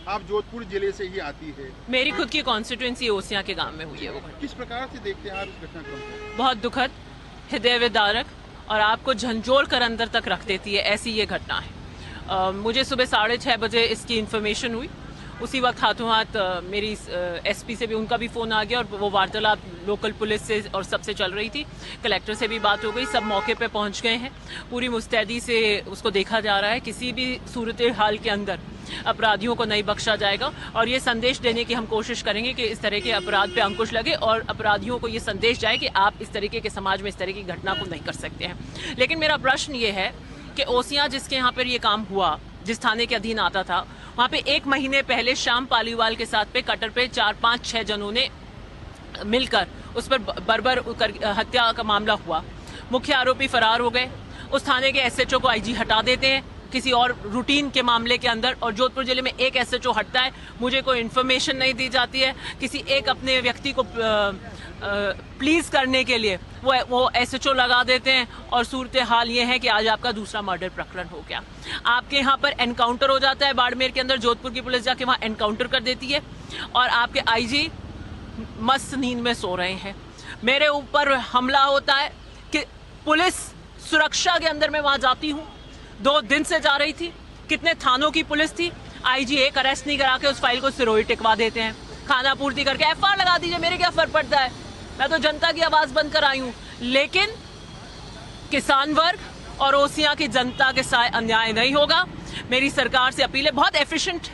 आप जोधपुर जिले से ही आती है। मेरी खुद की कॉन्स्टिट्यूएंसी ओसियां के गांव में हुई है वो घटना। किस प्रकार से देखते हैं आप इस घटनाक्रम को? बहुत दुखद, हृदय विदारक और आपको झंझोड़ कर अंदर तक रख देती है, ऐसी ये घटना है। मुझे सुबह 6:30 बजे इसकी इन्फॉर्मेशन हुई। उसी वक्त हाथों हाथ मेरी एसपी से भी उनका भी फ़ोन आ गया और वो वार्तालाप लोकल पुलिस से और सबसे चल रही थी। कलेक्टर से भी बात हो गई, सब मौके पे पहुंच गए हैं। पूरी मुस्तैदी से उसको देखा जा रहा है। किसी भी सूरत हाल के अंदर अपराधियों को नहीं बख्शा जाएगा और ये संदेश देने की हम कोशिश करेंगे कि इस तरह के अपराध पे अंकुश लगे और अपराधियों को ये संदेश जाए कि आप इस तरीके के समाज में इस तरह की घटना को नहीं कर सकते हैं। लेकिन मेरा प्रश्न ये है कि ओसियां जिसके यहाँ पर ये काम हुआ, जिस थाने के अधीन आता था, वहाँ पे 1 महीने पहले श्याम पालीवाल के साथ पे कटर पे 4, 5, 6 जनों ने मिलकर उस पर बर्बर हत्या का मामला हुआ। मुख्य आरोपी फरार हो गए। उस थाने के एसएचओ को आईजी हटा देते हैं किसी और रूटीन के मामले के अंदर, और जोधपुर जिले में एक एसएचओ हटता है, मुझे कोई इन्फॉर्मेशन नहीं दी जाती है। किसी एक अपने व्यक्ति को प्लीज करने के लिए वो एसएचओ लगा देते हैं और सूरत हाल ये है कि आज आपका दूसरा मर्डर प्रकरण हो गया। आपके यहाँ पर एनकाउंटर हो जाता है बाड़मेर के अंदर, जोधपुर की पुलिस जाके वहाँ एनकाउंटर कर देती है और आपके आईजी मस्त नींद में सो रहे हैं। मेरे ऊपर हमला होता है कि पुलिस सुरक्षा के अंदर मैं वहाँ जाती हूँ, 2 दिन से जा रही थी। कितने थानों की पुलिस थी, आईजी एक अरेस्ट नहीं करा के उस फाइल को सिरोही टिकवा देते हैं। खाना पूर्ति करके एफआईआर लगा दीजिए, मेरे क्या फर्क पड़ता है, मैं तो जनता की आवाज बनकर आई हूँ। लेकिन किसान वर्ग और ओसियां की जनता के साथ अन्याय नहीं होगा। मेरी सरकार से अपील है। बहुत एफिशिएंट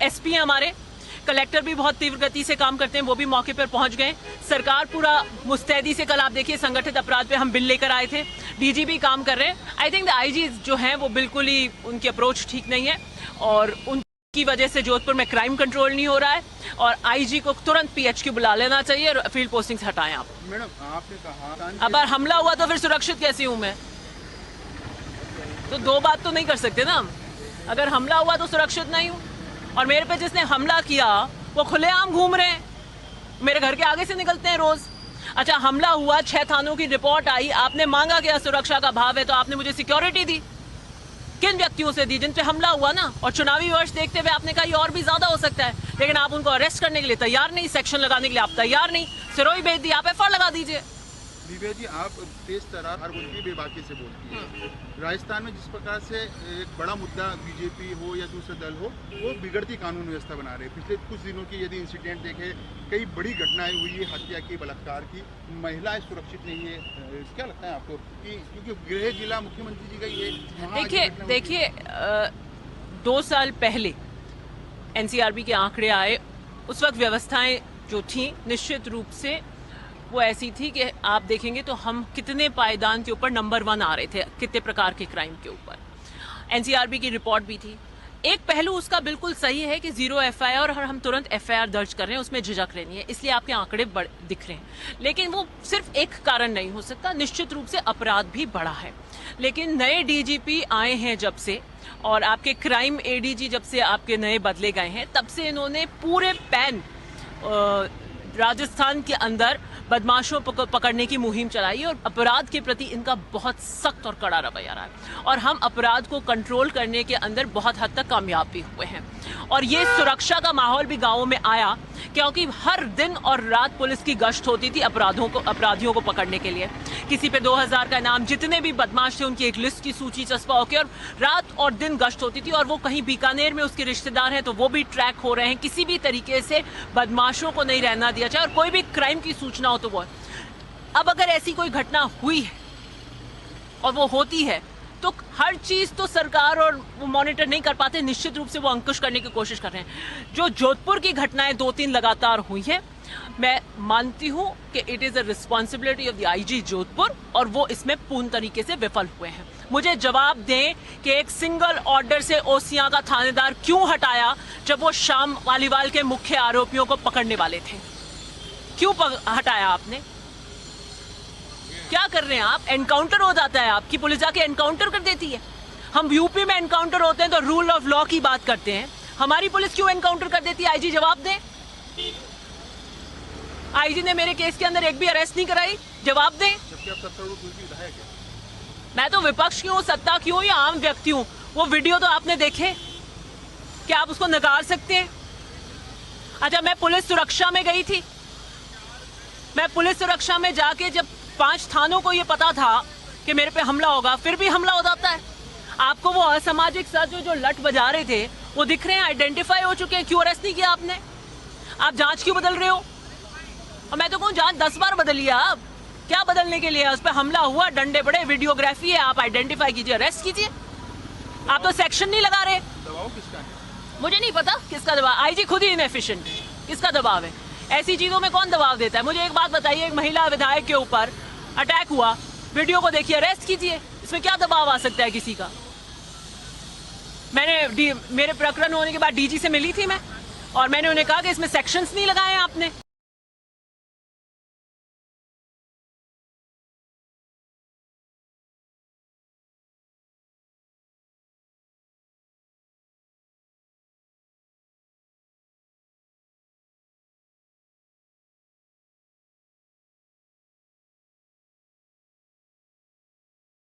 एसपी हैं हमारे, कलेक्टर भी बहुत तीव्र गति से काम करते हैं, वो भी मौके पर पहुंच गए। सरकार पूरा मुस्तैदी से, कल आप देखिए संगठित अपराध पे हम बिल लेकर आए थे, डीजीपी काम कर रहे हैं। आई थिंक द आईजी जो हैं वो बिल्कुल ही उनकी अप्रोच ठीक नहीं है और उनकी वजह से जोधपुर में क्राइम कंट्रोल नहीं हो रहा है और आईजी को तुरंत पीएचक्यू बुला लेना चाहिए और फील्ड पोस्टिंग से हटाएं आप। मैडम आपने कहा अगर हमला हुआ तो फिर सुरक्षित कैसी हूँ मैं? तो 2 बात तो नहीं कर सकते ना हम। अगर हमला हुआ तो सुरक्षित नहीं हूँ और मेरे पे जिसने हमला किया वो खुलेआम घूम रहे हैं, मेरे घर के आगे से निकलते हैं रोज। अच्छा, हमला हुआ, 6 थानों की रिपोर्ट आई, आपने मांगा क्या सुरक्षा का भाव है तो आपने मुझे सिक्योरिटी दी। किन व्यक्तियों से दी? जिन पे हमला हुआ ना, और चुनावी वर्ष देखते हुए आपने कहा ये और भी ज्यादा हो सकता है, लेकिन आप उनको अरेस्ट करने के लिए तैयार नहीं, सेक्शन लगाने के लिए आप तैयार नहीं, सिरोही भेज दी, आप एफआईआर लगा दीजिए। दिव्या जी, आप तेज तर्रार और बोलती बेबाकी से बोलती है। राजस्थान में जिस प्रकार से एक बड़ा मुद्दा बीजेपी हो या दूसरे दल हो, वो बिगड़ती कानून व्यवस्था बना रहे हैं। पिछले कुछ दिनों की यदि इंसिडेंट देखें, कई बड़ी घटनाएं हुई है, हत्या की, बलात्कार की, महिलाएं सुरक्षित नहीं है। क्या लगता है आपको कि क्योंकि गृह जिला मुख्यमंत्री जी का ये देखिए 2 साल पहले एनसीआरबी के आंकड़े आए, उस वक्त व्यवस्थाएं जो थी निश्चित रूप से वो ऐसी थी कि आप देखेंगे तो हम कितने पायदान के ऊपर नंबर 1 आ रहे थे कितने प्रकार के क्राइम के ऊपर। एनसीआरबी की रिपोर्ट भी थी। एक पहलू उसका बिल्कुल सही है कि 0 एफआईआर और हम तुरंत एफआईआर दर्ज कर रहे हैं, उसमें झिझक रहनी है, इसलिए आपके आंकड़े दिख रहे हैं। लेकिन वो सिर्फ एक कारण नहीं हो सकता, निश्चित रूप से अपराध भी बढ़ा है। लेकिन नए डीजीपी आए हैं जब से और आपके क्राइम एडीजी जब से आपके नए बदले गए हैं, तब से इन्होंने पूरे पैन राजस्थान के अंदर बदमाशों पकड़ने की मुहिम चलाई और अपराध के प्रति इनका बहुत सख्त और कड़ा रवैया रहा है और हम अपराध को कंट्रोल करने के अंदर बहुत हद तक कामयाब भी हुए हैं। और ये सुरक्षा का माहौल भी गांवों में आया क्योंकि हर दिन और रात पुलिस की गश्त होती थी अपराधियों को पकड़ने के लिए। किसी पे 2000 का नाम, जितने भी बदमाश थे उनकी एक लिस्ट की सूची चस्पा होकर और रात और दिन गश्त होती थी और वो कहीं बीकानेर में उसके रिश्तेदार हैं तो वो भी ट्रैक हो रहे हैं। किसी भी तरीके से बदमाशों को नहीं रहना दिया जाए और कोई भी क्राइम की सूचना हो तो वो। अब अगर ऐसी कोई घटना हुई है और वो होती है तो हर चीज तो सरकार और वो मॉनिटर नहीं कर पाते, निश्चित रूप से वो अंकुश करने की कोशिश कर रहे हैं। जो जोधपुर की घटनाएं 2-3 लगातार हुई है, मैं मानती हूं कि it is a responsibility of the IG Jodhpur और वो इसमें पूर्ण तरीके से विफल हुए हैं। मुझे जवाब दें कि एक सिंगल ऑर्डर से ओसियां का थानेदार क्यों हटाया जब वो श्याम पालीवाल के मुख्य आरोपियों को पकड़ने वाले थे? क्यों हटाया आपने? क्या कर रहे हैं आप? एनकाउंटर हो जाता है, आपकी पुलिस जाके एनकाउंटर कर देती है। हम यूपी में एनकाउंटर होते हैं तो रूल ऑफ लॉ की बात करते हैं, हमारी पुलिस क्यों एनकाउंटर कर देती है? आईजी जवाब दें। आईजी ने मेरे केस के अंदर एक भी अरेस्ट नहीं कराई, जवाब दें। मैं तो विपक्ष क्यों, सत्ता क्यों या आम व्यक्ति हूं? वो वीडियो तो आपने देखे क्या आप उसको नकार सकते हैं? अच्छा, मैं पुलिस सुरक्षा में गई थी, मैं पुलिस सुरक्षा में जाके जब 5 थानों को ये पता था कि मेरे पे हमला होगा, फिर भी हमला हो जाता है। आपको वो असामाजिक सदस्य जो लट बजा रहे थे वो दिख रहे हैं, आइडेंटिफाई हो चुके हैं, क्यों अरेस्ट नहीं किया आपने? आप जांच क्यों बदल रहे हो? और मैं तो कहूँ जांच 10 बार बदलिए आप, क्या बदलने के लिए? उस पर हमला हुआ, डंडे पड़े, वीडियोग्राफी है, आप आइडेंटिफाई कीजिए, अरेस्ट कीजिए। आप तो सेक्शन नहीं लगा रहे। दबाव किसका है? मुझे नहीं पता किसका दबाव, आईजी खुद ही इनएफिशिएंट है, किसका दबाव है? ऐसी चीजों में कौन दबाव देता है? मुझे एक बात बताइए, एक महिला विधायक के ऊपर अटैक हुआ, वीडियो को देखिए, अरेस्ट कीजिए, इसमें क्या दबाव आ सकता है किसी का? मेरे प्रकरण होने के बाद डीजी से मिली थी मैं, और मैंने उन्हें कहा कि इसमें सेक्शंस नहीं लगाए आपने।